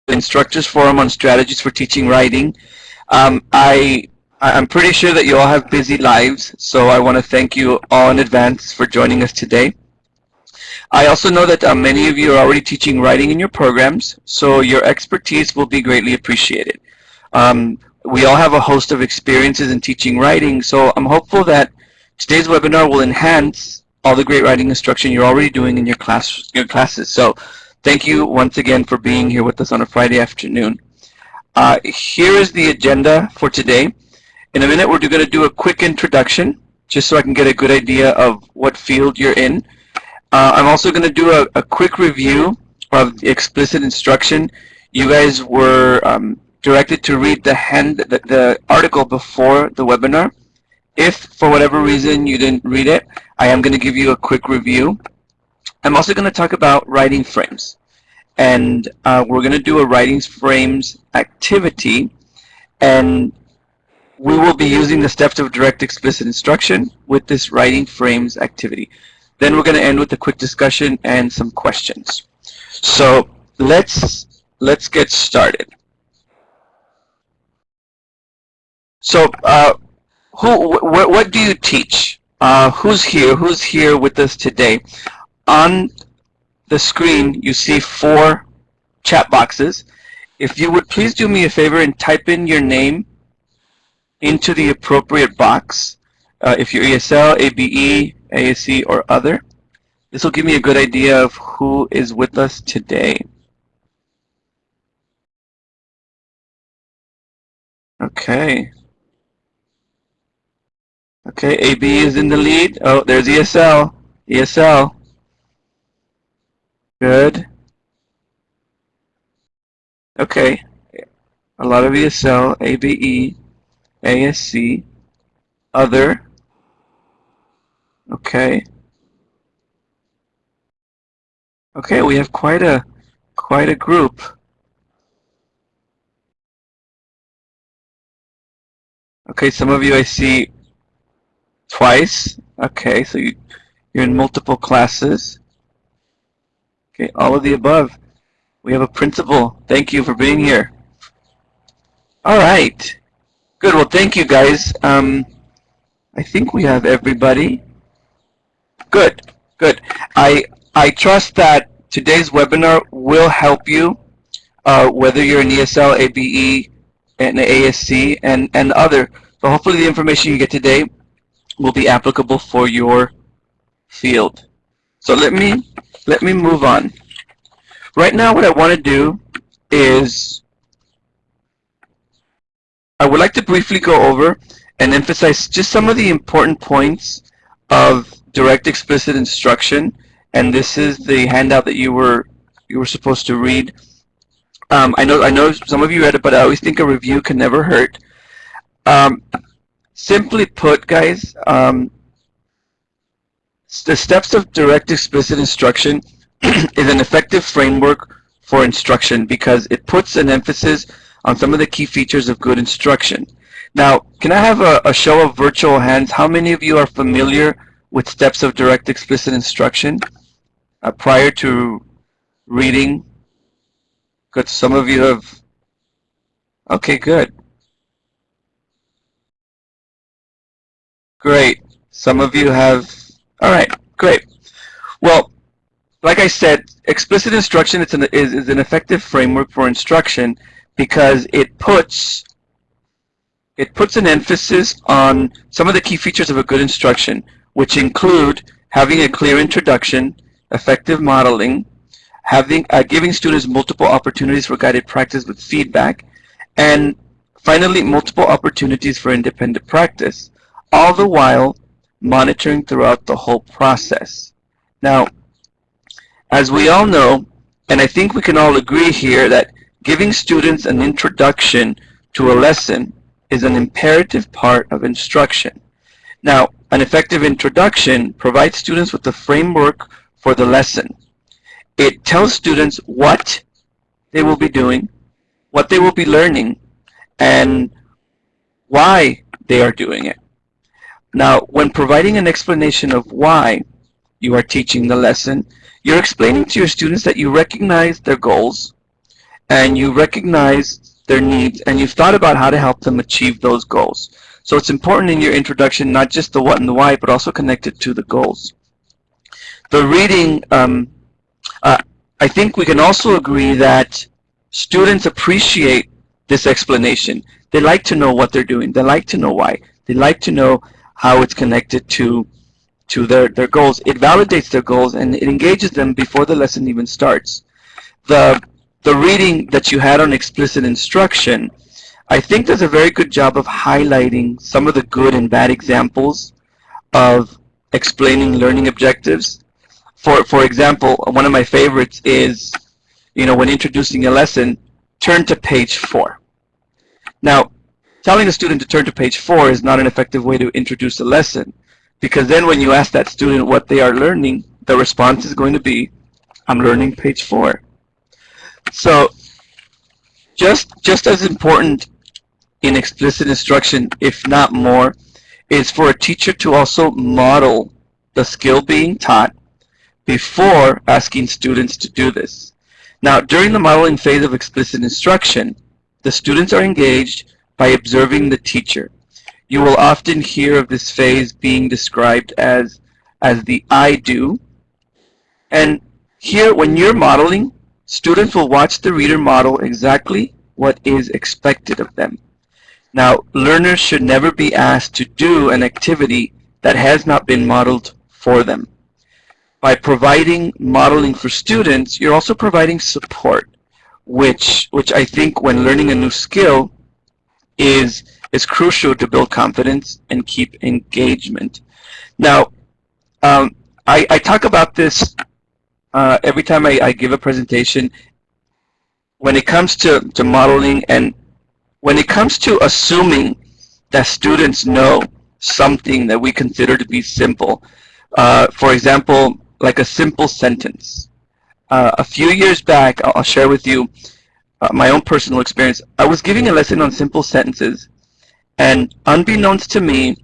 Instructors Forum on Strategies for Teaching Writing. I'm pretty sure that you all have busy lives, so I want to thank you all in advance for joining us today. I also know that many of you are already teaching writing in your programs, so your expertise will be greatly appreciated. We all have a host of experiences in teaching writing, so I'm hopeful that today's webinar will enhance all the great writing instruction you're already doing in your classes. So thank you once again for being here with us on a Friday afternoon. Here is the agenda for today. In a minute, we're going to do a quick introduction, just so I can get a good idea of what field you're in. I'm also going to do a quick review of the explicit instruction. You guys were directed to read the article before the webinar. If, for whatever reason, you didn't read it, I am going to give you a quick review. I'm also going to talk about writing frames. And we're going to do a writing frames activity. And we will be using the steps of direct explicit instruction with this writing frames activity. Then we're going to end with a quick discussion and some questions. So let's get started. So what do you teach? Who's here with us today? On the screen you see 4 chat boxes. If you would please do me a favor and type in your name into the appropriate box. If you're ESL, ABE, ASC, or other, this will give me a good idea of who is with us today. Okay. Okay, AB is in the lead. Oh, there's ESL. ESL. Good. Okay. A lot of ESL, ABE, ASC, other. Okay. Okay, we have quite a group. Okay, some of you I see twice. Okay, so you're in multiple classes. Okay, all of the above. We have a principal. Thank you for being here. All right. Good. Well, thank you, guys. I think we have everybody. Good. Good. I trust that today's webinar will help you, whether you're an ESL, ABE, and ASC, and other. So hopefully the information you get today will be applicable for your field. So let me move on. Right now, what I want to do is I would like to briefly go over and emphasize just some of the important points of direct explicit instruction. And this is the handout that you were supposed to read. I know some of you read it, but I always think a review can never hurt. Simply put, guys, the steps of direct explicit instruction is an effective framework for instruction because it puts an emphasis on some of the key features of good instruction. Now, can I have a show of virtual hands? How many of you are familiar with steps of direct explicit instruction prior to reading? Good. Some of you have. Okay, good. Great. Some of you have. All right, great. Well, like I said, explicit instruction is an effective framework for instruction because it puts an emphasis on some of the key features of a good instruction, which include having a clear introduction, effective modeling, giving students multiple opportunities for guided practice with feedback, and finally, multiple opportunities for independent practice, all the while monitoring throughout the whole process. Now, as we all know, and I think we can all agree here, that giving students an introduction to a lesson is an imperative part of instruction. Now, an effective introduction provides students with the framework for the lesson. It tells students what they will be doing, what they will be learning, and why they are doing it. Now, when providing an explanation of why you are teaching the lesson, you're explaining to your students that you recognize their goals and you recognize their needs, and you've thought about how to help them achieve those goals. So it's important in your introduction, not just the what and the why, but also connect it to the goals. The reading, uh, I think we can also agree that students appreciate this explanation. They like to know what they're doing. They like to know why. They like to know how it's connected to their goals. It validates their goals, and it engages them before the lesson even starts. The reading that you had on explicit instruction, I think does a very good job of highlighting some of the good and bad examples of explaining learning objectives. For example, one of my favorites is, when introducing a lesson, turn to page 4. Now, telling a student to turn to page 4 is not an effective way to introduce a lesson, because then when you ask that student what they are learning, the response is going to be, I'm learning page 4. So just as important in explicit instruction, if not more, is for a teacher to also model the skill being taught before asking students to do this. Now, during the modeling phase of explicit instruction, the students are engaged by observing the teacher. You will often hear of this phase being described as the I do. And here, when you're modeling, students will watch the reader model exactly what is expected of them. Now, learners should never be asked to do an activity that has not been modeled for them. By providing modeling for students, you're also providing support, which I think when learning a new skill is crucial to build confidence and keep engagement. Now, I talk about this every time I give a presentation. When it comes to modeling, and when it comes to assuming that students know something that we consider to be simple, for example, like a simple sentence. A few years back, I'll share with you my own personal experience. I was giving a lesson on simple sentences, and unbeknownst to me,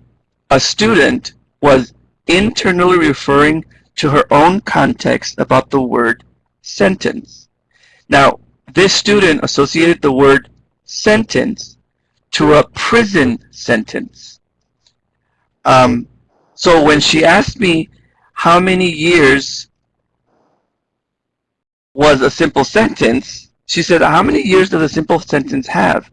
a student was internally referring to her own context about the word sentence. Now, this student associated the word sentence to a prison sentence. So when she asked me how many years was a simple sentence, she said, how many years does a simple sentence have?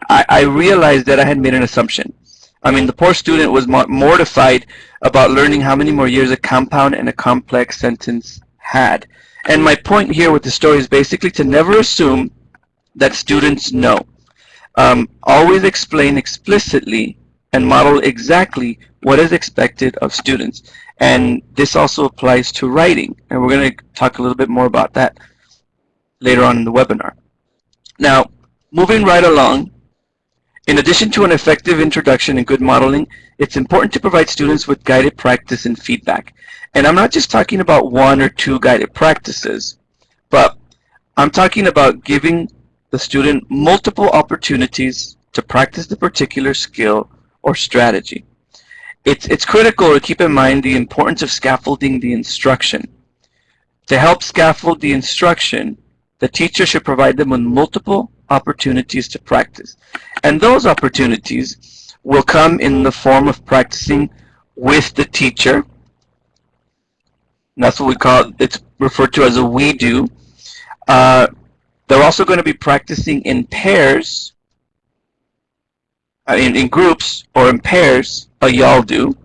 I realized that I had made an assumption. I mean, the poor student was mortified about learning how many more years a compound and a complex sentence had. And my point here with the story is basically to never assume that students know. Always explain explicitly and model exactly what is expected of students. And this also applies to writing. And we're going to talk a little bit more about that later on in the webinar. Now, moving right along, in addition to an effective introduction and good modeling, it's important to provide students with guided practice and feedback. And I'm not just talking about 1 or 2 guided practices, but I'm talking about giving the student multiple opportunities to practice the particular skill or strategy. It's critical to keep in mind the importance of scaffolding the instruction. To help scaffold the instruction, the teacher should provide them with multiple opportunities to practice. And those opportunities will come in the form of practicing with the teacher. And that's what we call it. It's referred to as a we do. They're also going to be practicing in pairs, in groups or in pairs, a y'all do.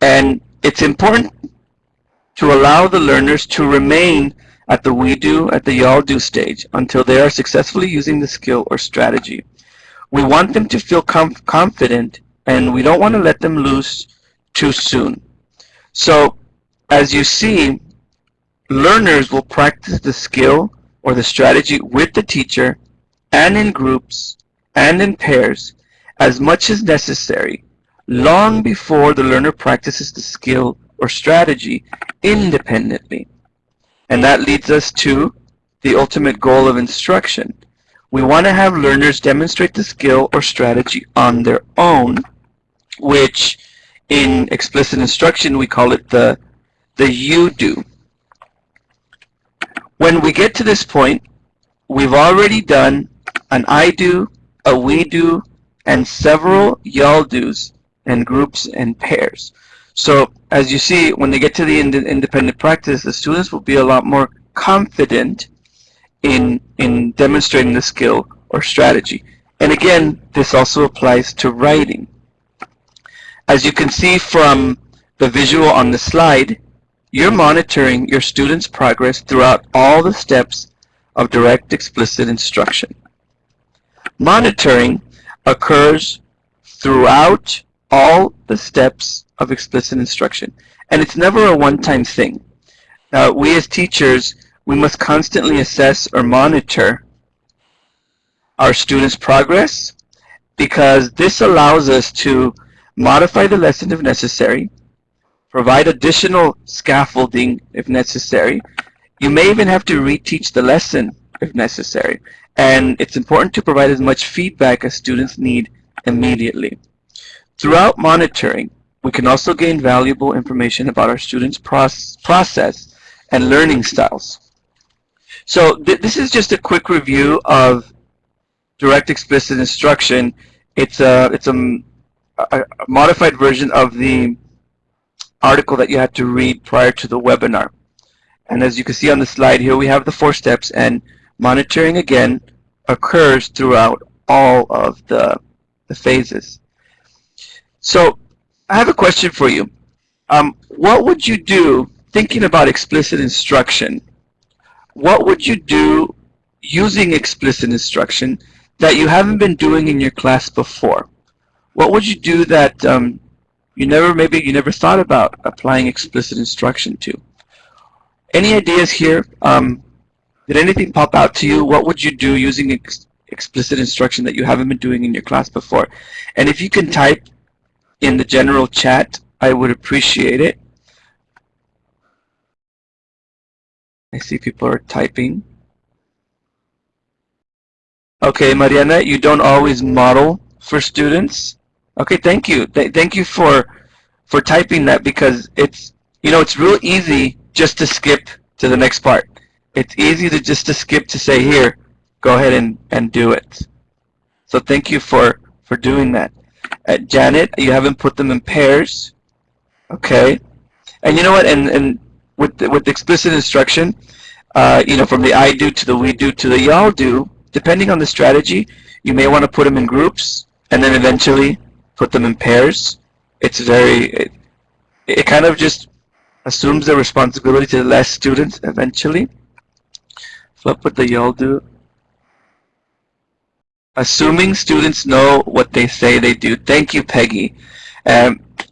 And it's important to allow the learners to remain at the we do, at the y'all do stage until they are successfully using the skill or strategy. We want them to feel confident, and we don't want to let them loose too soon. So, as you see, learners will practice the skill or the strategy with the teacher and in groups and in pairs as much as necessary, long before the learner practices the skill or strategy independently. And that leads us to the ultimate goal of instruction. We want to have learners demonstrate the skill or strategy on their own, which in explicit instruction we call it the you do. When we get to this point, we've already done an I do, a we do, and several y'all do's in groups and pairs. So as you see, when they get to the independent practice, the students will be a lot more confident in demonstrating the skill or strategy. And again, this also applies to writing. As you can see from the visual on the slide, you're monitoring your students' progress throughout all the steps of direct explicit instruction. Monitoring occurs throughout all the steps of explicit instruction, and it's never a one-time thing. Now, we as teachers, we must constantly assess or monitor our students' progress, because this allows us to modify the lesson if necessary, provide additional scaffolding if necessary. You may even have to reteach the lesson if necessary. And it's important to provide as much feedback as students need immediately. Throughout monitoring, we can also gain valuable information about our students' process and learning styles. So this is just a quick review of direct explicit instruction. It's a modified version of the article that you had to read prior to the webinar. And as you can see on the slide here, we have the 4 steps, and monitoring again occurs throughout all of the phases. So I have a question for you. What would you do, thinking about explicit instruction, what would you do using explicit instruction that you haven't been doing in your class before? What would you do that you never thought about applying explicit instruction to? Any ideas here? Did anything pop out to you? What would you do using explicit instruction that you haven't been doing in your class before? And if you can type in the general chat, I would appreciate it. I see people are typing. Okay, Mariana, you don't always model for students. Okay, thank you. Thank you for typing that, because it's real easy just to skip to the next part. It's easy to skip to say, here, go ahead and do it. So thank you for doing that. Janet, you haven't put them in pairs. Okay. And you know what? And with explicit instruction, from the I do to the we do to the y'all do, depending on the strategy, you may want to put them in groups and then eventually put them in pairs. It kind of just assumes the responsibility to less students eventually. Flip with the y'all do. Assuming students know what they say they do. Thank you, Peggy.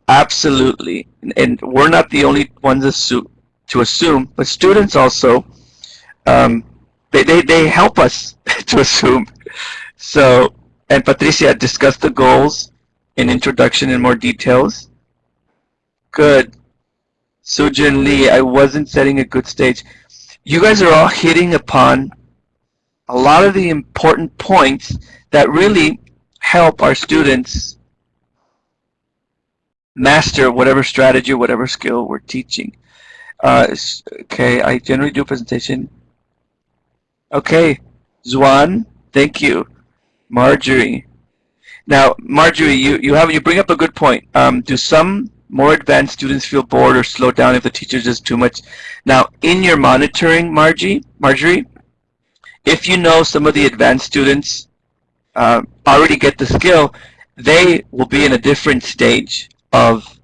Absolutely. And we're not the only ones to assume, but students also, they help us to assume. So, and Patricia, discuss the goals in introduction in more details. Good. Sujin Lee, I wasn't setting a good stage. You guys are all hitting upon a lot of the important points that really help our students master whatever strategy or whatever skill we're teaching. Okay, I generally do a presentation. Okay, Zuan, thank you. Marjorie. Now, Marjorie, you bring up a good point. Do some more advanced students feel bored or slow down if the teacher does too much? Now, in your monitoring, Marjorie, if you know some of the advanced students already get the skill, they will be in a different stage of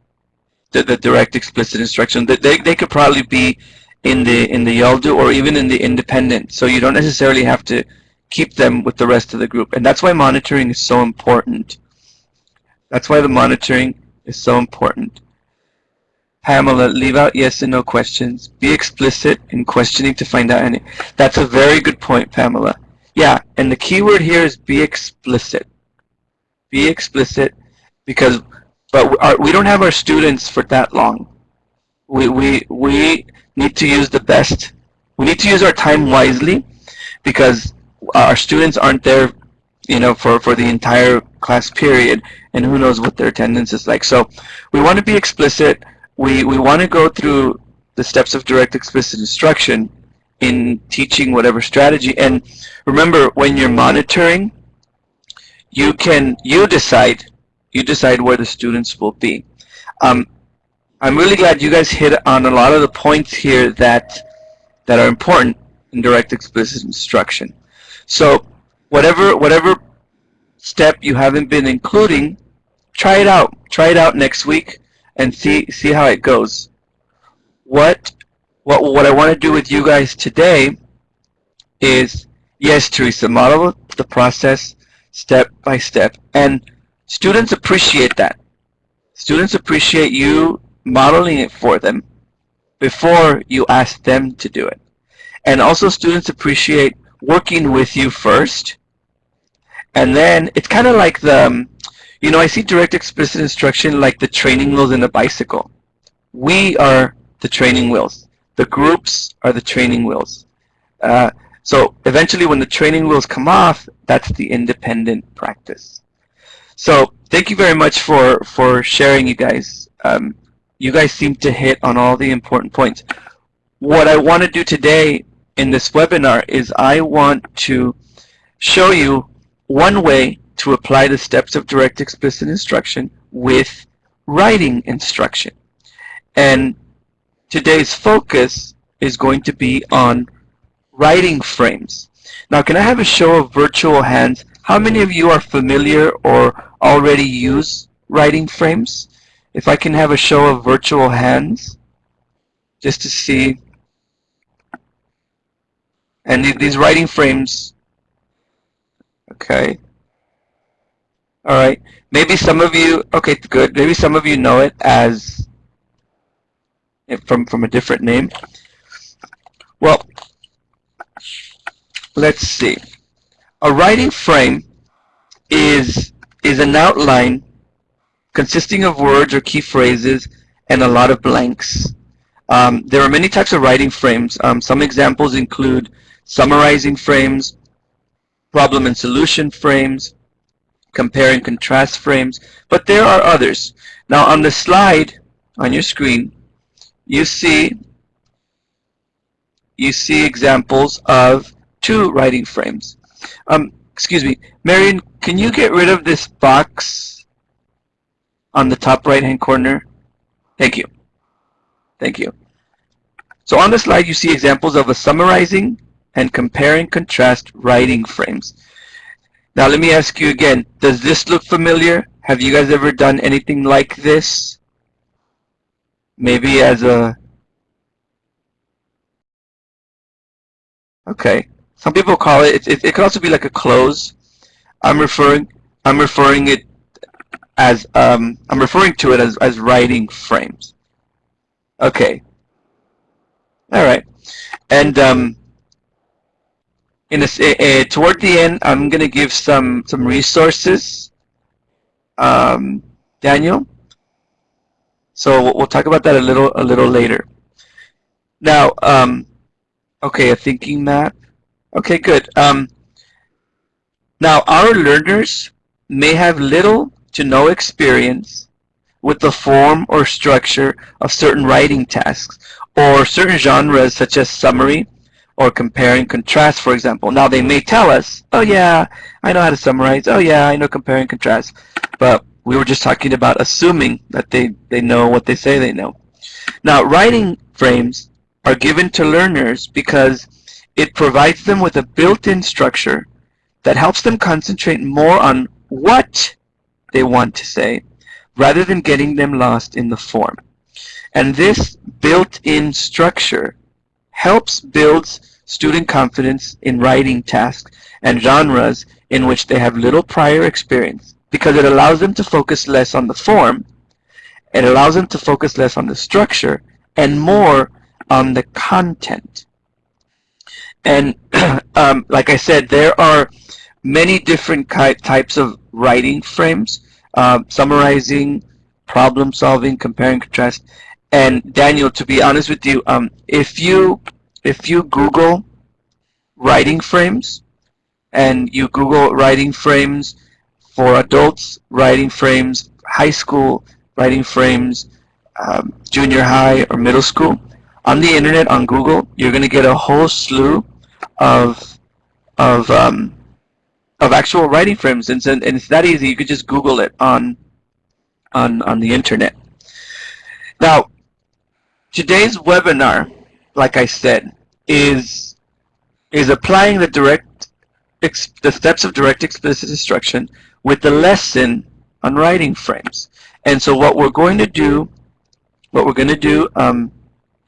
the direct explicit instruction. They could probably be in the YALDO or even in the independent. So you don't necessarily have to keep them with the rest of the group. And that's why monitoring is so important. That's why the monitoring is so important. Pamela, leave out yes and no questions. Be explicit in questioning to find out any. That's a very good point, Pamela. Yeah, and the key word here is be explicit. Be explicit, but we don't have our students for that long. We need to use the best. We need to use our time wisely, because our students aren't there, for the entire class period, and who knows what their attendance is like. So we want to be explicit. We want to go through the steps of direct explicit instruction, in teaching whatever strategy. And remember, when you're monitoring, you decide where the students will be. Um, I'm really glad you guys hit on a lot of the points here that are important in direct explicit instruction. So whatever step you haven't been including, try it out. Try it out next week and see how it goes. What I want to do with you guys today is, yes, Teresa, model the process step by step. And students appreciate that. Students appreciate you modeling it for them before you ask them to do it. And also students appreciate working with you first. And then it's kind of like I see direct explicit instruction like the training wheels in a bicycle. We are the training wheels. The groups are the training wheels. So eventually when the training wheels come off, that's the independent practice. So thank you very much for sharing, you guys. You guys seem to hit on all the important points. What I want to do today in this webinar is I want to show you one way to apply the steps of direct explicit instruction with writing instruction. And today's focus is going to be on writing frames. Now, can I have a show of virtual hands? How many of you are familiar or already use writing frames? If I can have a show of virtual hands, just to see. And these writing frames, okay. All right. Maybe some of you, okay, good. Maybe some of you know it as, from a different name. Well, let's see. A writing frame is an outline consisting of words or key phrases and a lot of blanks. There are many types of writing frames. Some examples include summarizing frames, problem and solution frames, compare and contrast frames, but there are others. Now on the slide on your screen, you see examples of two writing frames. Excuse me, Marion, can you get rid of this box on the top right hand corner? Thank you. Thank you. So on the slide you see examples of a summarizing and compare and contrast writing frames. Now let me ask you again, does this look familiar? Have you guys ever done anything like this? Maybe as a... Okay. Some people call it, it could also be like a close. I'm referring to it as writing frames. Okay. All right. And toward the end, I'm going to give some resources. Daniel. So we'll talk about that a little later. Now, okay, a thinking map. Okay, good. Now, our learners may have little to no experience with the form or structure of certain writing tasks or certain genres such as summary or compare and contrast, for example. Now, they may tell us, oh yeah, I know how to summarize. Oh yeah, I know compare and contrast. But we were just talking about assuming that they know what they say they know. Now, writing frames are given to learners because it provides them with a built-in structure that helps them concentrate more on what they want to say rather than getting them lost in the form. And this built-in structure helps build student confidence in writing tasks and genres in which they have little prior experience, because it allows them to focus less on the form, it allows them to focus less on the structure, and more on the content. And like I said, there are many different types of writing frames, summarizing, problem solving, compare and contrast. And Daniel, to be honest with you, if you Google writing frames and you Google writing frames for adults, writing frames, high school writing frames, junior high or middle school, On the internet, on Google, you're going to get a whole slew of of um, of actual writing frames, and it's that easy. You could just Google it on the internet. Now, today's webinar, like I said, is applying the steps of direct explicit instruction with the lesson on writing frames. And so what we're going to do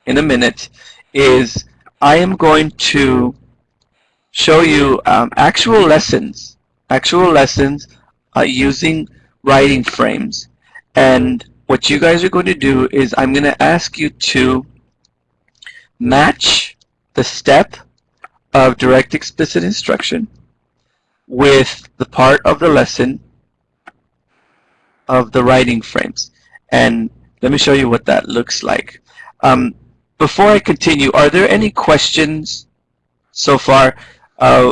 in a minute is I am going to show you actual lessons using writing frames. And what you guys are going to do is I'm going to ask you to match the step of direct explicit instruction with the part of the lesson of the writing frames. And let me show you what that looks like. Before I continue, are there any questions so far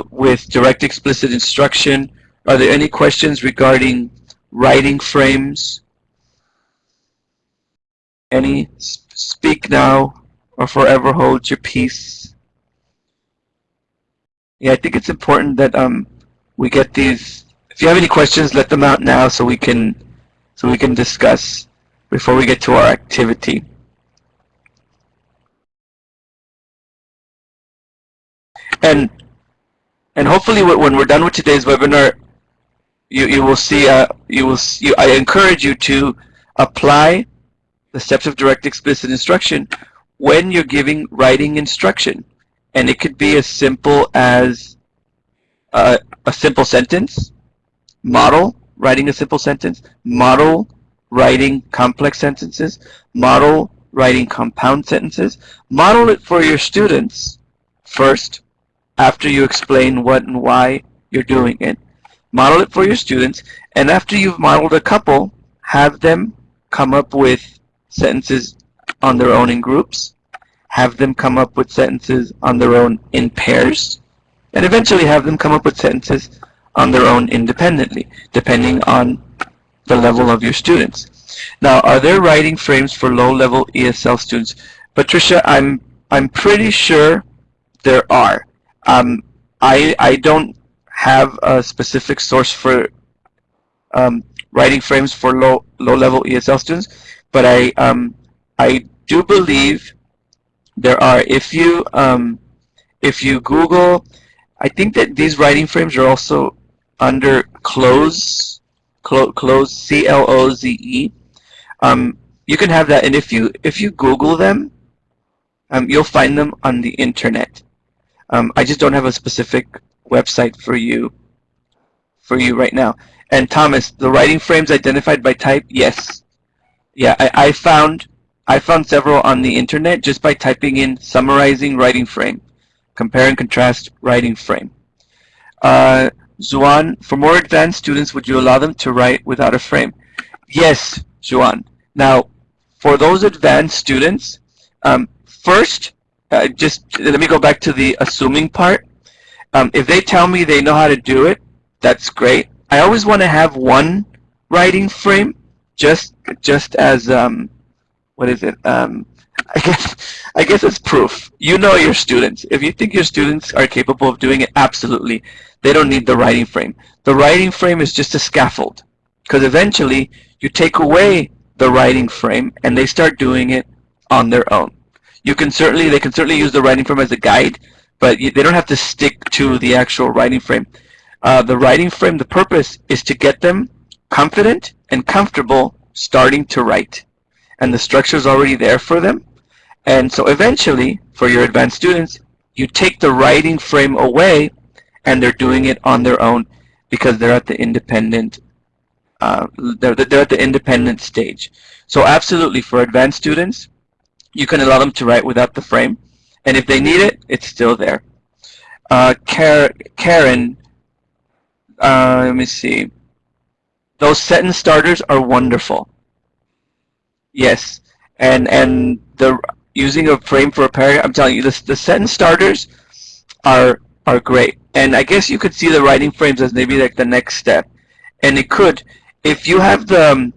with direct explicit instruction? Are there any questions regarding writing frames? Any? Speak now or forever hold your peace. Yeah, I think it's important that we get these. If you have any questions, let them out now so we can discuss before we get to our activity. And hopefully when we're done with today's webinar, you will see I encourage you to apply the steps of direct explicit instruction when you're giving writing instruction. And it could be as simple as a simple sentence, model writing a simple sentence, model writing complex sentences, model writing compound sentences. Model it for your students first, after you explain what and why you're doing it. Model it for your students, and after you've modeled a couple, have them come up with sentences on their own in groups, have them come up with sentences on their own in pairs, and eventually have them come up with sentences on their own independently, depending on the level of your students. Now, are there writing frames for low-level ESL students? Patricia, I'm pretty sure there are. I don't have a specific source for writing frames for low-level ESL students, but I do believe there are. If you Google, I think that these writing frames are also under close, CLOZE. You can have that, and if you Google them, you'll find them on the internet. I just don't have a specific website for you right now. And Thomas, the writing frames identified by type, yes. Yeah, I found several on the internet just by typing in summarizing writing frame, compare and contrast writing frame. Zuan, for more advanced students, would you allow them to write without a frame? Yes, Zuan. Now, for those advanced students, first, just let me go back to the assuming part. If they tell me they know how to do it, that's great. I always want to have one writing frame, just as what is it? I guess it's proof. You know your students. If you think your students are capable of doing it, absolutely. They don't need the writing frame. The writing frame is just a scaffold, because eventually you take away the writing frame and they start doing it on their own. They can certainly use the writing frame as a guide, but they don't have to stick to the actual writing frame. The writing frame, the purpose is to get them confident and comfortable starting to write. And the structure is already there for them. And so eventually, for your advanced students, you take the writing frame away and they're doing it on their own because they're at the independent they're at the independent stage. So absolutely, for advanced students, you can allow them to write without the frame, and if they need it, it's still there. Karen, let me see. Those sentence starters are wonderful. Yes, and the using a frame for a paragraph. I'm telling you, the sentence starters are great, and I guess you could see the writing frames as maybe like the next step. And it could, if you have the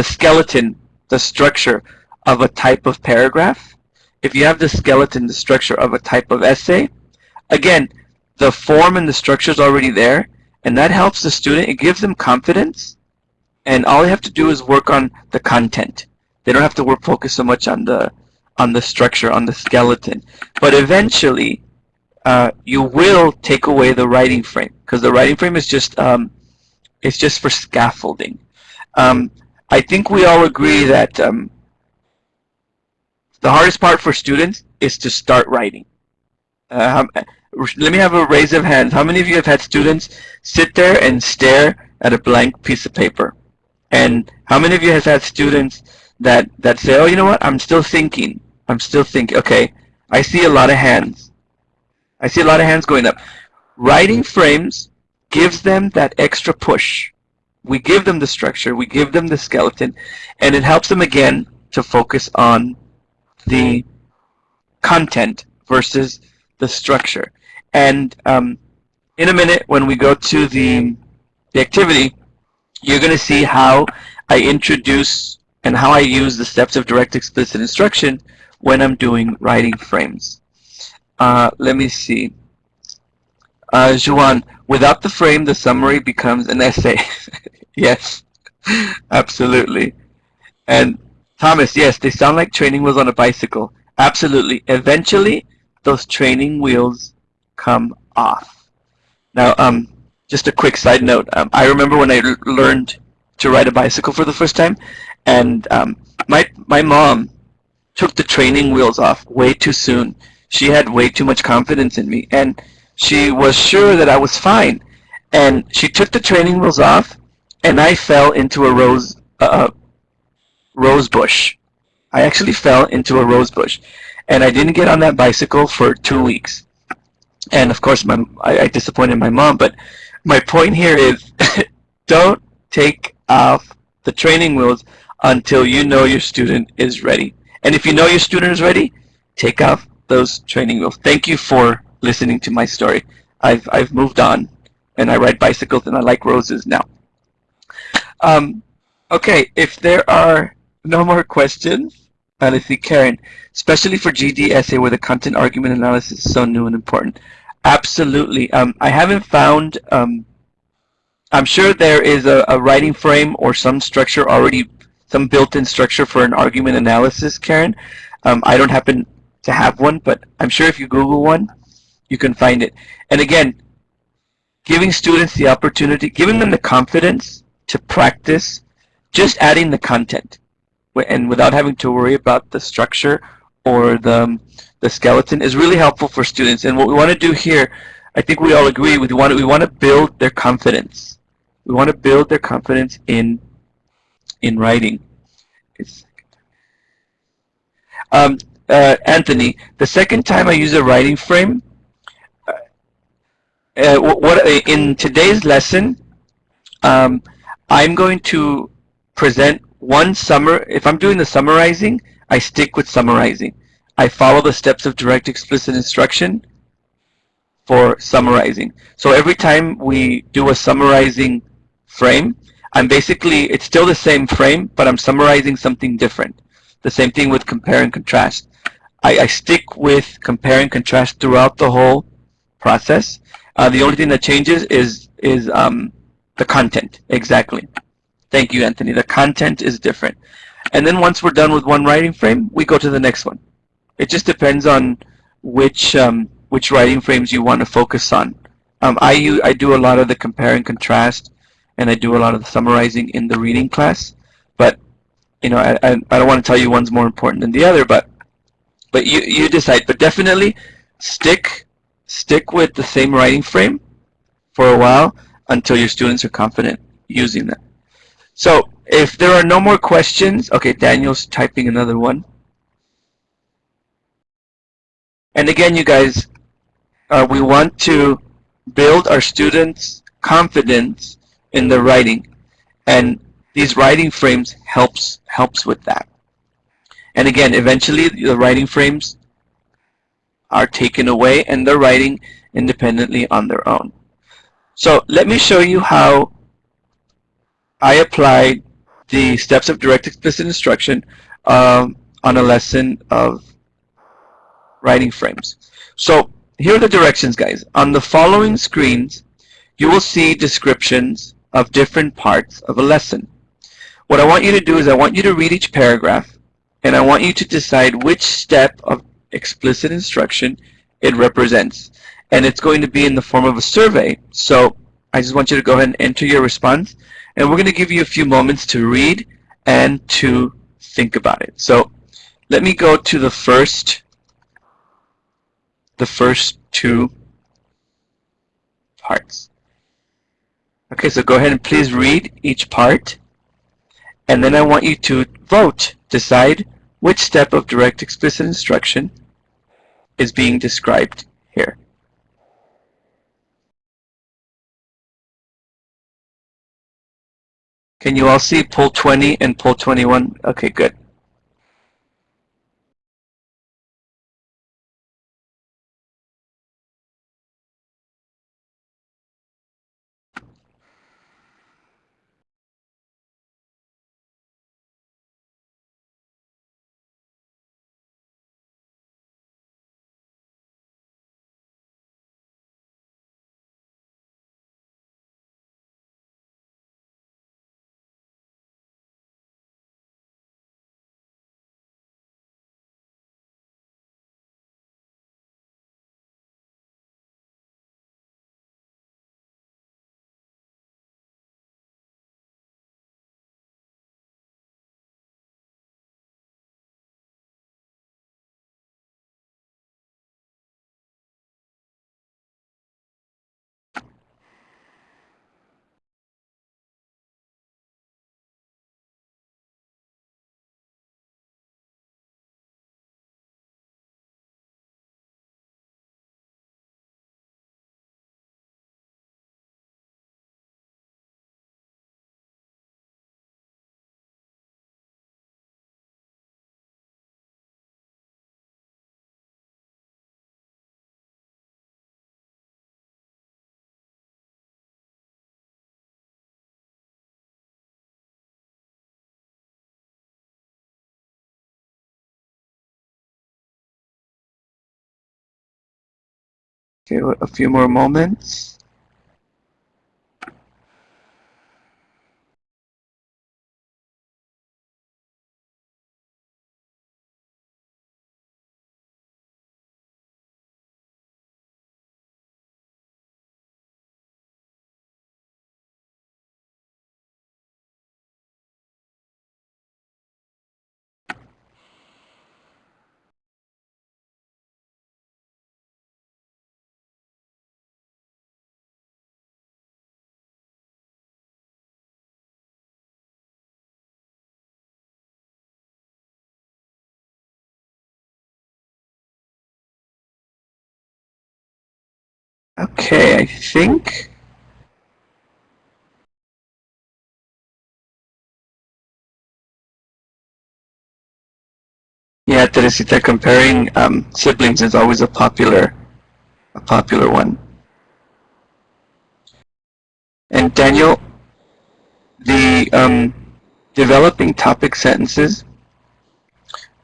skeleton, the structure of a type of paragraph, if you have the skeleton, the structure of a type of essay, again, the form and the structure is already there, and that helps the student. It gives them confidence, and all they have to do is work on the content. They don't have to focus so much on the structure, on the skeleton. But eventually, you will take away the writing frame, because the writing frame is just it's just for scaffolding. I think we all agree that the hardest part for students is to start writing. Let me have a raise of hands. How many of you have had students sit there and stare at a blank piece of paper? And how many of you have had students that say, oh, you know what, I'm still thinking. Okay, I see a lot of hands. I see a lot of hands going up. Writing frames gives them that extra push. We give them the structure, we give them the skeleton, and it helps them again to focus on the content versus the structure. And in a minute, when we go to the activity, you're going to see how I introduce and how I use the steps of direct explicit instruction when I'm doing writing frames. Let me see. Juan, without the frame, the summary becomes an essay. Yes, absolutely. And Thomas, yes, they sound like training wheels on a bicycle. Absolutely. Eventually, those training wheels come off. Now, just a quick side note. I remember when I learned to ride a bicycle for the first time, and my mom took the training wheels off way too soon. She had way too much confidence in me, and she was sure that I was fine. And she took the training wheels off, and I fell into a rose bush. I actually fell into a rose bush, and I didn't get on that bicycle for 2 weeks. And of course, I disappointed my mom. But my point here is, don't take off the training wheels until you know your student is ready. And if you know your student is ready, take off those training wheels. Thank you for listening to my story. I've moved on, and I ride bicycles, and I like roses now. Okay, if there are no more questions, let's see, Karen, especially for GD essay where the content argument analysis is so new and important. Absolutely. I haven't found, I'm sure there is a writing frame or some structure already, some built-in structure for an argument analysis, Karen. I don't happen to have one, but I'm sure if you Google one, you can find it. And again, giving students the opportunity, giving them the confidence to practice just adding the content, and without having to worry about the structure or the skeleton, is really helpful for students. And what we want to do here, I think we all agree, we want to build their confidence. We want to build their confidence in writing. Anthony, the second time I use a writing frame, in today's lesson, I'm going to present one if I'm doing the summarizing, I stick with summarizing. I follow the steps of direct explicit instruction for summarizing. So every time we do a summarizing frame, it's still the same frame, but I'm summarizing something different. The same thing with compare and contrast. I stick with compare and contrast throughout the whole process. The only thing that changes is the content. Exactly. Thank you, Anthony. The content is different. And then once we're done with one writing frame, we go to the next one. It just depends on which writing frames you want to focus on. I do a lot of the compare and contrast, and I do a lot of the summarizing in the reading class. But I don't want to tell you one's more important than the other. But you decide. But definitely stick with the same writing frame for a while until your students are confident using that. So if there are no more questions, okay, Daniel's typing another one. And again, you guys, we want to build our students' confidence in the writing, and these writing frames helps with that. And again, eventually the writing frames are taken away, and they're writing independently on their own. So let me show you how I applied the steps of direct explicit instruction on a lesson of writing frames. So here are the directions, guys. On the following screens, you will see descriptions of different parts of a lesson. What I want you to do is I want you to read each paragraph, and I want you to decide which step of explicit instruction it represents. And it's going to be in the form of a survey. So I just want you to go ahead and enter your response, and we're going to give you a few moments to read and to think about it. So let me go to the first two parts. Okay, so go ahead and please read each part, and then I want you to vote, decide which step of direct explicit instruction is being described here. Can you all see poll 20 and poll 21? Okay, good. Okay, a few more moments. Okay, I think yeah, Teresita, comparing siblings is always a popular one. And Daniel, the developing topic sentences,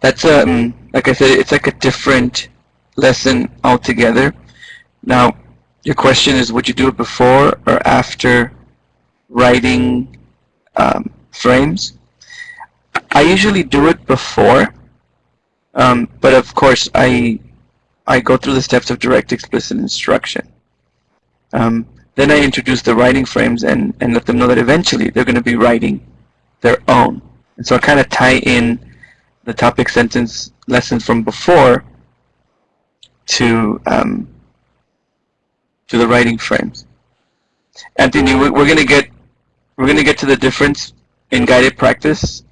that's like I said, it's like a different lesson altogether. Now, your question is, would you do it before or after writing frames? I usually do it before, but of course I go through the steps of direct explicit instruction. Then I introduce the writing frames and let them know that eventually they're going to be writing their own. And so I kind of tie in the topic sentence lessons from before to the writing frames. Anthony, we're going to get to the difference in guided practice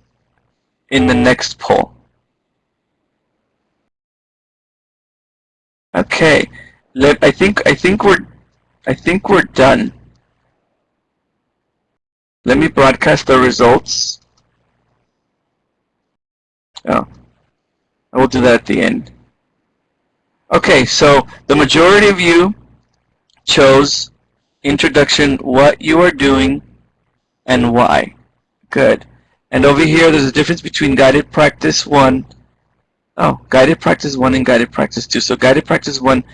in the next poll. Okay, I think we're done. Let me broadcast the results. Oh, I will do that at the end. Okay, so the majority of you chose introduction, what you are doing, and why. Good. And over here, there's a difference between guided practice 1 Oh, guided practice 1 and guided practice 2. So guided practice 1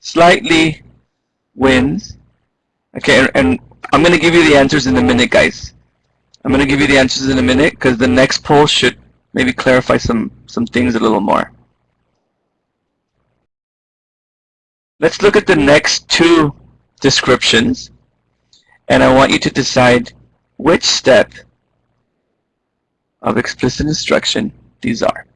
slightly wins. Okay, and I'm going to give you the answers in a minute, guys. I'm going to give you the answers in a minute because the next poll should maybe clarify some things a little more. Let's look at the next two descriptions, and I want you to decide which step of explicit instruction these are.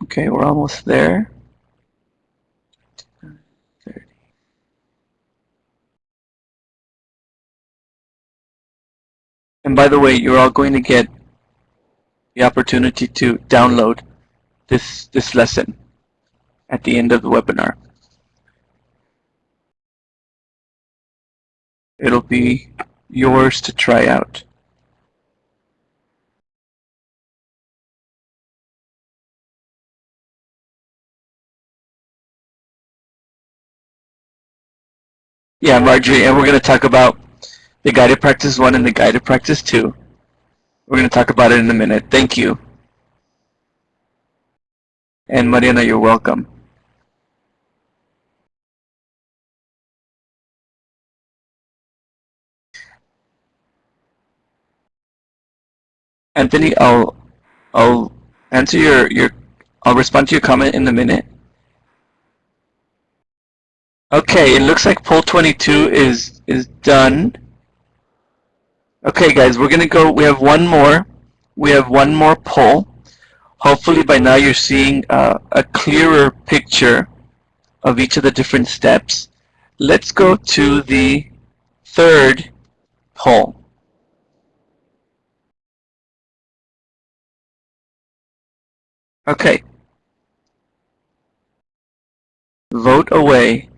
Okay, we're almost there. And by the way, you're all going to get the opportunity to download this lesson at the end of the webinar. It'll be yours to try out. Yeah, Marjorie, and we're going to talk about the guided practice 1 and the guided practice 2. We're going to talk about it in a minute. Thank you. And Mariana, you're welcome. Anthony, I'll answer I'll respond to your comment in a minute. Okay, it looks like poll 22 is done. Okay, guys, we're gonna go. We have one more. We have one more poll. Hopefully, by now you're seeing a clearer picture of each of the different steps. Let's go to the third poll. Okay. Vote away.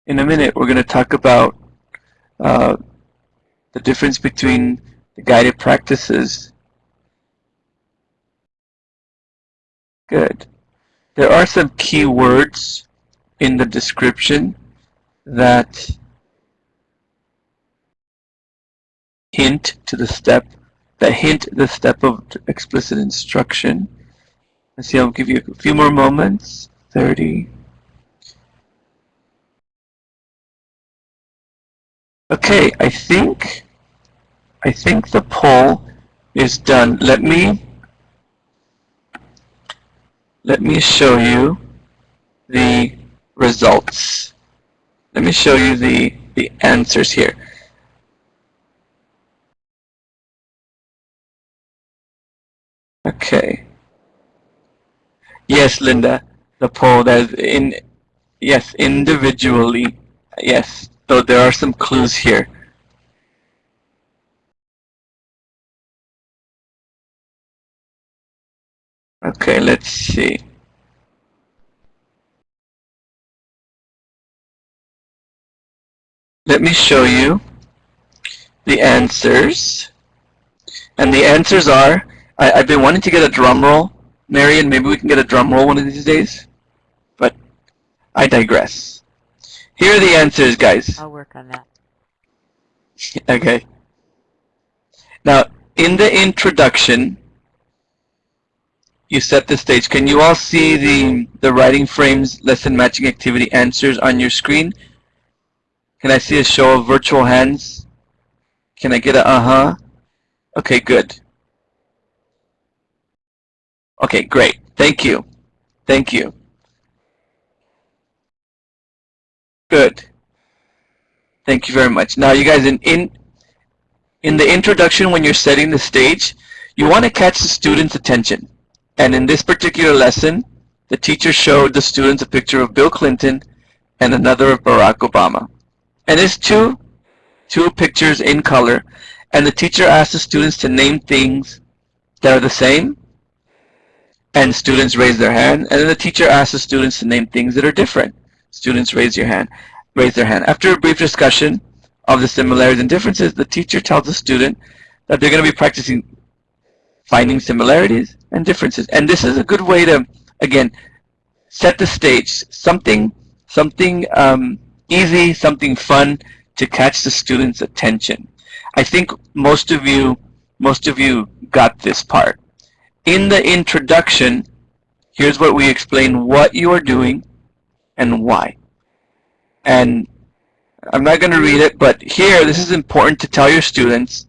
In a minute, we're going to talk about uh, the difference between the guided practices. Good. There are some key words in the description that hint the step of explicit instruction. Let's see, I'll give you a few more moments. 30. Okay, I think the poll is done. Let me show you the results. Let me show you the answers here. Okay. Yes, Linda, the poll that is in Yes, individually. Yes, so there are some clues here. Okay, let's see. Let me show you the answers. And the answers are, I've been wanting to get a drum roll. Marion, maybe we can get a drum roll one of these days. But I digress. Here are the answers, guys. I'll work on that. Okay. Now, in the introduction, you set the stage. Can you all see the writing frames lesson matching activity answers on your screen? Can I see a show of virtual hands? Can I get a uh-huh? Okay, good. Okay, great. Thank you. Thank you. Good. Thank you very much. Now, you guys, in the introduction, when you're setting the stage, you want to catch the student's attention. And in this particular lesson, the teacher showed the students a picture of Bill Clinton and another of Barack Obama. And it's two pictures in color, and the teacher asked the students to name things that are the same, and students raise their hand, and then the teacher asked the students to name things that are different. Students raise their hand. After a brief discussion of the similarities and differences, the teacher tells the student that they're going to be practicing finding similarities and differences. And this is a good way to, again, set the stage. Something easy, something fun to catch the student's attention. I think most of you got this part. In the introduction, here's what we explain what you are doing and why. And I'm not going to read it, but here, this is important to tell your students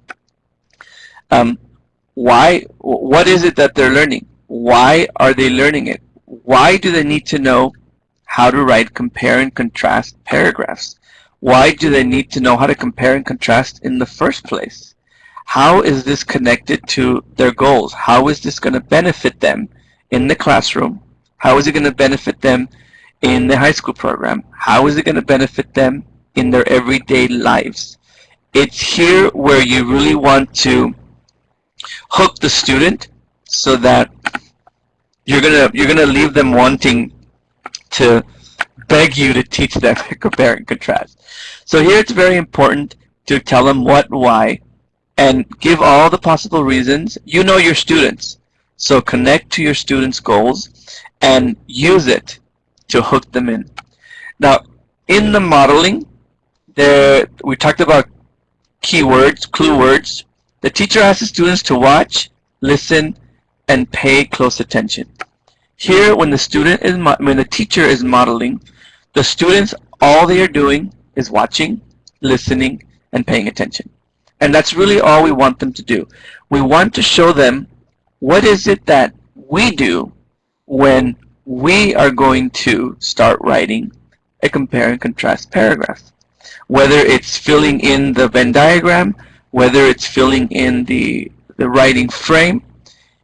what is it that they're learning? Why are they learning it? Why do they need to know how to write compare and contrast paragraphs? Why do they need to know how to compare and contrast in the first place? How is this connected to their goals? How is this going to benefit them in the classroom? How is it going to benefit them in the high school program? How is it going to benefit them in their everyday lives? It's here where you really want to hook the student so that you're gonna leave them wanting to beg you to teach them compare and contrast. So here it's very important to tell them what, why, and give all the possible reasons. You know your students, so connect to your students' goals and use it to hook them in. Now, in the modeling, we talked about keywords, clue words. The teacher asks the students to watch, listen, and pay close attention. Here, when the teacher is modeling, the students, all they are doing is watching, listening, and paying attention. And that's really all we want them to do. We want to show them what is it that we do when we are going to start writing a compare and contrast paragraph. Whether it's filling in the Venn diagram, whether it's filling in the writing frame,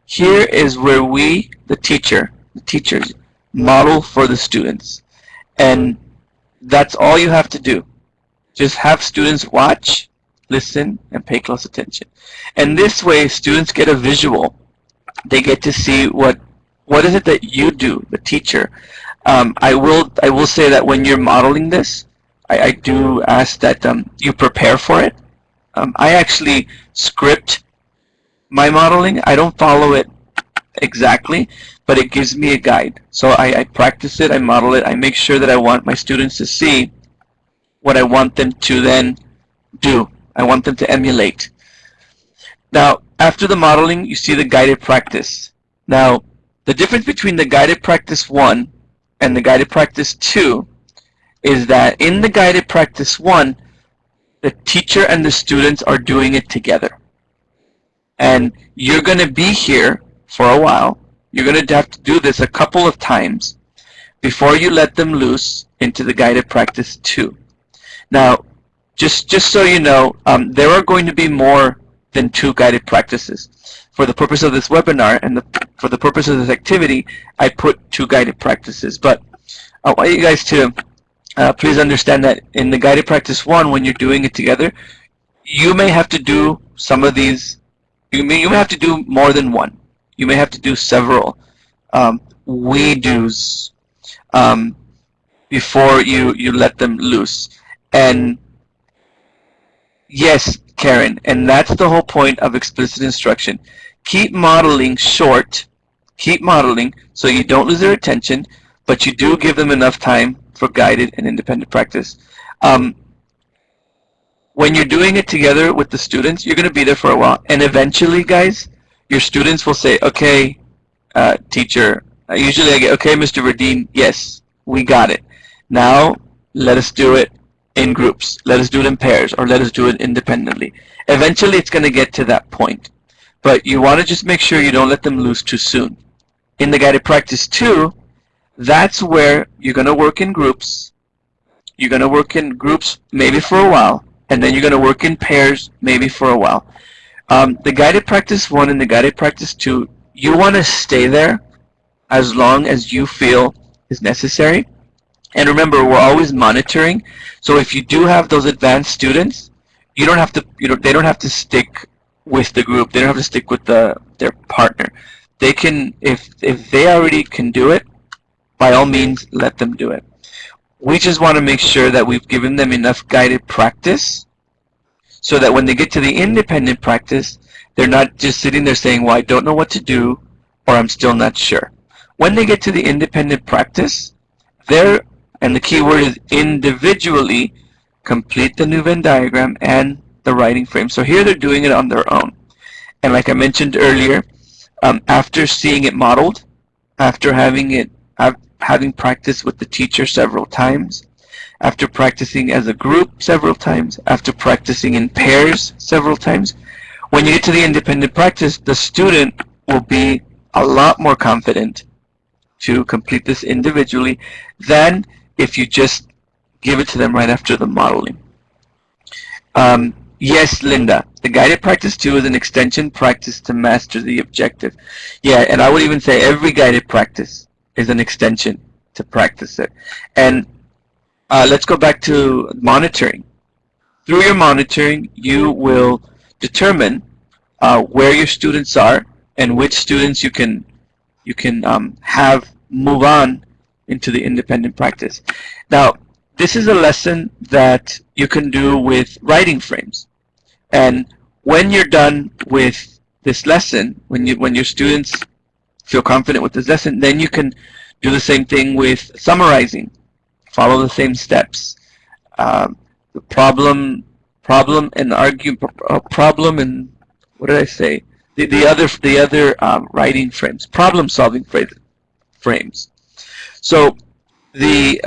here is where we, the teachers, model for the students. And that's all you have to do. Just have students watch, listen, and pay close attention. And this way, students get a visual. They get to see what is it that you do, the teacher. I will say that when you're modeling this, I do ask that you prepare for it. I actually script my modeling. I don't follow it exactly, but it gives me a guide. So I practice it, I model it, I make sure that I want my students to see what I want them to then do. I want them to emulate. Now, after the modeling, you see the guided practice. Now, the difference between the guided practice 1 and the guided practice 2 is that in the guided practice 1, the teacher and the students are doing it together. And you're going to be here for a while. You're going to have to do this a couple of times before you let them loose into the guided practice 2. Now, just so you know, there are going to be more than 2 guided practices. For the purpose of this webinar and for the purpose of this activity, I put 2 guided practices. But I want you guys to please understand that in the guided practice 1, when you're doing it together, you may have to do some of these. You may have to do more than one. You may have to do several we do's before you let them loose. And yes, Karen, and that's the whole point of explicit instruction. Keep modeling short. Keep modeling so you don't lose their attention, but you do give them enough time for guided and independent practice. When you're doing it together with the students, you're going to be there for a while, and eventually, guys, your students will say, okay, teacher, usually I get, okay, Mr. Verdeen, yes, we got it. Now, let us do it in groups. Let us do it in pairs, or let us do it independently. Eventually, it's going to get to that point. But you want to just make sure you don't let them loose too soon. In the guided practice 2, that's where you're going to work in groups. You're going to work in groups maybe for a while, and then you're going to work in pairs maybe for a while. The guided practice 1 and the guided practice 2, you want to stay there as long as you feel is necessary. And remember, we're always monitoring. So if you do have those advanced students, you don't have to, they don't have to stick with the group. They don't have to stick with their partner. They can, if they already can do it, by all means, let them do it. We just want to make sure that we've given them enough guided practice so that when they get to the independent practice, they're not just sitting there saying, well, I don't know what to do, or I'm still not sure. When they get to the independent practice, and the key word is individually, complete the new Venn diagram and the writing frame. So here they're doing it on their own. And like I mentioned earlier, after seeing it modeled, after having practiced with the teacher several times, after practicing as a group several times, after practicing in pairs several times, when you get to the independent practice, the student will be a lot more confident to complete this individually than if you just give it to them right after the modeling. Yes, Linda, the guided practice 2 is an extension practice to master the objective. Yeah, and I would even say every guided practice is an extension to practice it. And let's go back to monitoring. Through your monitoring, you will determine where your students are and which students you can have move on into the independent practice. Now, this is a lesson that you can do with writing frames. And when you're done with this lesson, when your students feel confident with this lesson, then you can do the same thing with summarizing. Follow the same steps. The problem and what did I say? The other writing frames, problem-solving frames. So the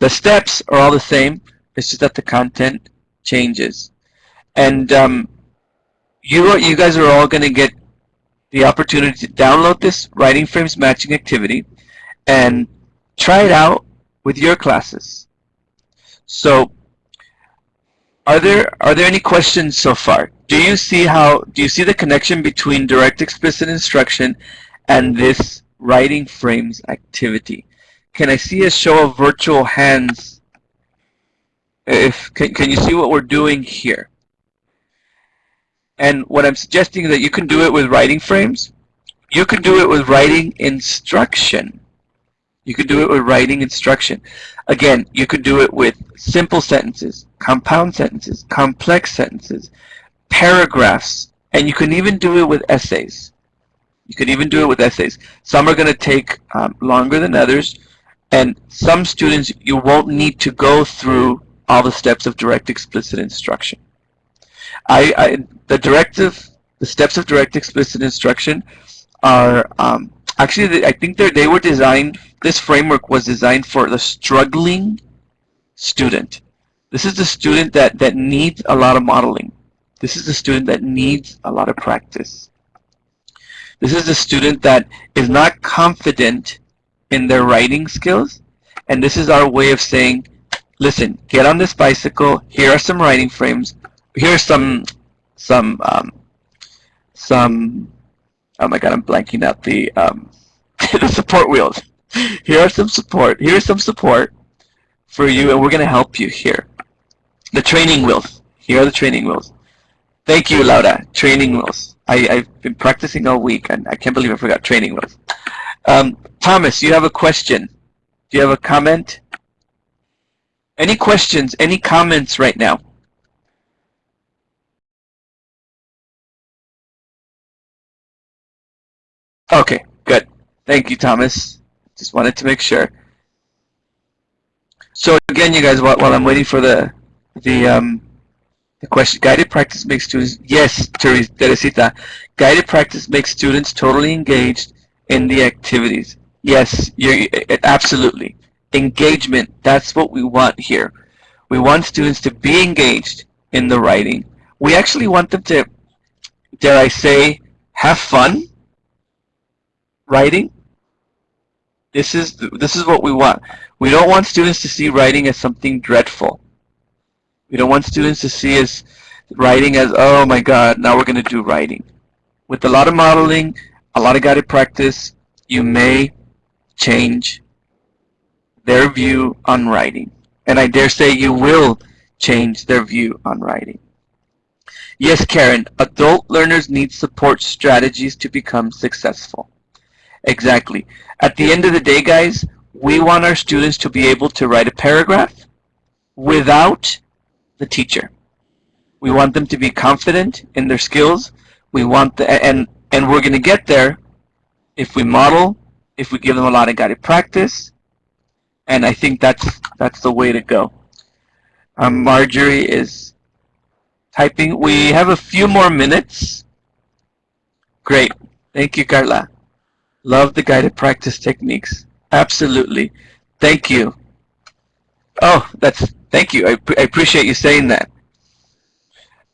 steps are all the same. It's just that the content changes. And you guys are all going to get the opportunity to download this writing frames matching activity and try it out with your classes. So are there any questions so far? Do you see the connection between direct explicit instruction and this writing frames activity? Can I see a show of virtual hands? Can you see what we're doing here? And what I'm suggesting is that you can do it with writing frames. You can do it with writing instruction. You could do it with writing instruction. Again, you could do it with simple sentences, compound sentences, complex sentences, paragraphs, and you can even do it with essays. You could even do it with essays. Some are going to take longer than others, and some students you won't need to go through all the steps of direct explicit instruction. The steps of direct explicit instruction are actually, I think they were designed. This framework was designed for the struggling student. This is the student that needs a lot of modeling. This is the student that needs a lot of practice. This is the student that is not confident in their writing skills, and this is our way of saying, listen, get on this bicycle. Here are some writing frames. Here are some oh my god, I'm blanking out the the support wheels. Here's some support. Here's some support for you, and we're going to help you here. The training wheels. Here are the training wheels. Thank you, Laura. Training wheels. I've been practicing all week, and I can't believe I forgot training wheels. Thomas, you have a question. Do you have a comment? Any questions? Any comments right now? Okay, good. Thank you, Thomas. Just wanted to make sure. So again, you guys, while I'm waiting for the question, guided practice makes students, yes, Teresita, guided practice makes students totally engaged in the activities. Yes, absolutely. Engagement, that's what we want here. We want students to be engaged in the writing. We actually want them to, dare I say, have fun writing. This is what we want. We don't want students to see writing as something dreadful. We don't want students to see as writing as, oh my God, now we're going to do writing. With a lot of modeling, a lot of guided practice, you may change their view on writing. And I dare say you will change their view on writing. Yes, Karen, adult learners need support strategies to become successful. Exactly. At the end of the day, guys, we want our students to be able to write a paragraph without the teacher. We want them to be confident in their skills. We want and we're going to get there if we model, if we give them a lot of guided practice, and I think that's the way to go. Marjorie is typing. We have a few more minutes. Great. Thank you, Carla. Love the guided practice techniques. Absolutely. Thank you. Oh, thank you. I appreciate you saying that.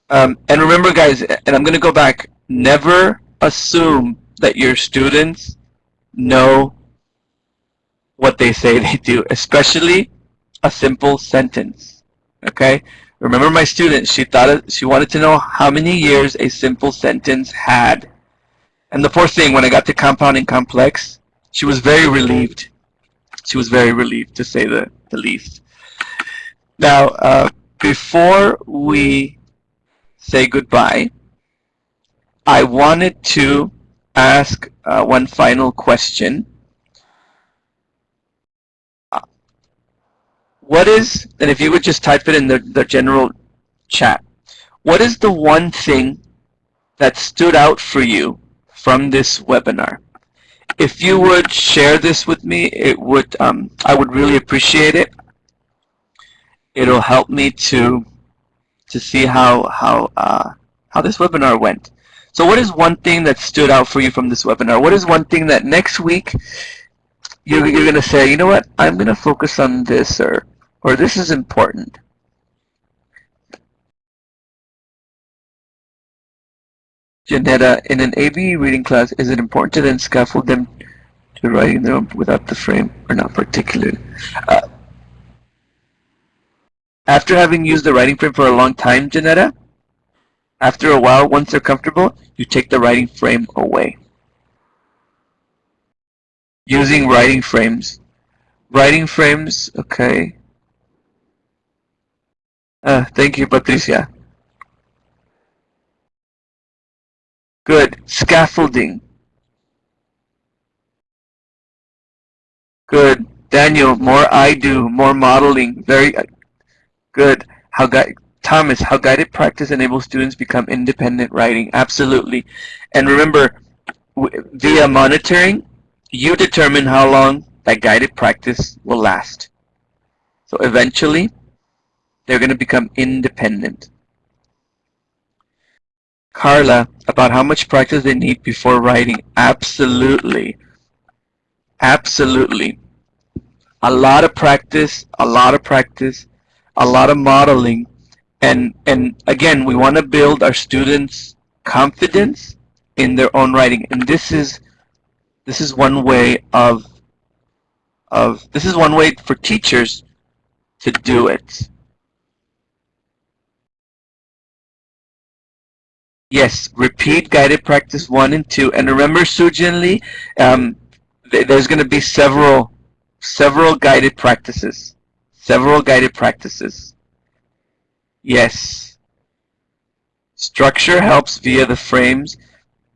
And remember, guys, and I'm going to go back, never assume that your students know what they say they do, especially a simple sentence. Okay? Remember my student, she wanted to know how many years a simple sentence had. And the poor thing, when I got to compound and complex, she was very relieved. She was very relieved, to say the least. Now, before we say goodbye, I wanted to ask one final question. What is, and if you would just type it in the general chat, what is the one thing that stood out for you from this webinar? If you would share this with me, it would I would really appreciate it. It'll help me to see how this webinar went. So what is one thing that stood out for you from this webinar? What is one thing that next week you're going to say, you know what, I'm going to focus on this, or this is important? Janetta, in an ABE reading class, is it important to then scaffold them to writing them without the frame, or not particularly? After having used the writing frame for a long time, Janetta, after a while, once they're comfortable, you take the writing frame away. Using writing frames. Writing frames, okay. Thank you, Patricia. Good. Scaffolding. Good. Daniel, more I do, more modeling. Very good. Thomas, how guided practice enables students become independent writing. Absolutely. And remember, via monitoring, you determine how long that guided practice will last. So eventually, they're going to become independent. Carla, about how much practice they need before writing. Absolutely. Absolutely. A lot of practice, a lot of practice, a lot of modeling. And again, we want to build our students' confidence in their own writing. And this is one way this is one way for teachers to do it. Yes, repeat guided practice 1 and 2. And remember, Sujin Lee, there's going to be several guided practices. Several guided practices. Yes. Structure helps via the frames,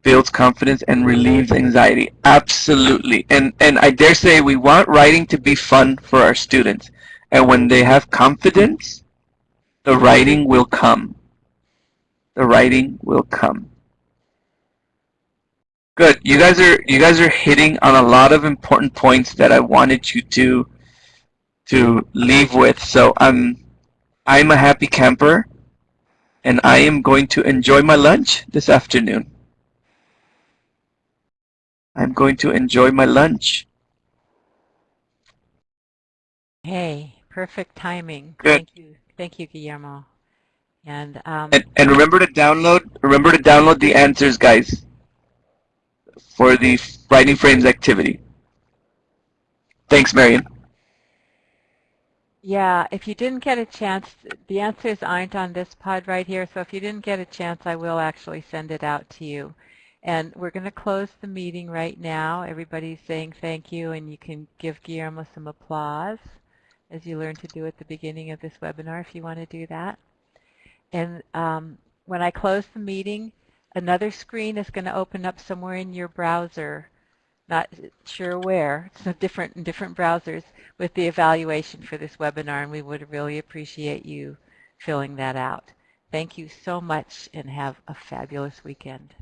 builds confidence, and relieves anxiety. Absolutely. And I dare say we want writing to be fun for our students. And when they have confidence, the writing will come. The writing will come. Good. You guys are hitting on a lot of important points that I wanted you to leave with. So I'm a happy camper, and I am going to enjoy my lunch this afternoon. I'm going to enjoy my lunch. Hey, perfect timing. Good. Thank you, Guillermo. And And remember to download the answers, guys, for the writing frames activity. Thanks, Marion. yeah, if you didn't get a chance, the answers aren't on this pod right here. So if you didn't get a chance, I will actually send it out to you. And we're going to close the meeting right now. Everybody's saying thank you, and you can give Guillermo some applause, as you learned to do at the beginning of this webinar if you want to do that. And when I close the meeting, another screen is going to open up somewhere in your browser, not sure where, so in different browsers, with the evaluation for this webinar, and we would really appreciate you filling that out. Thank you so much, and have a fabulous weekend.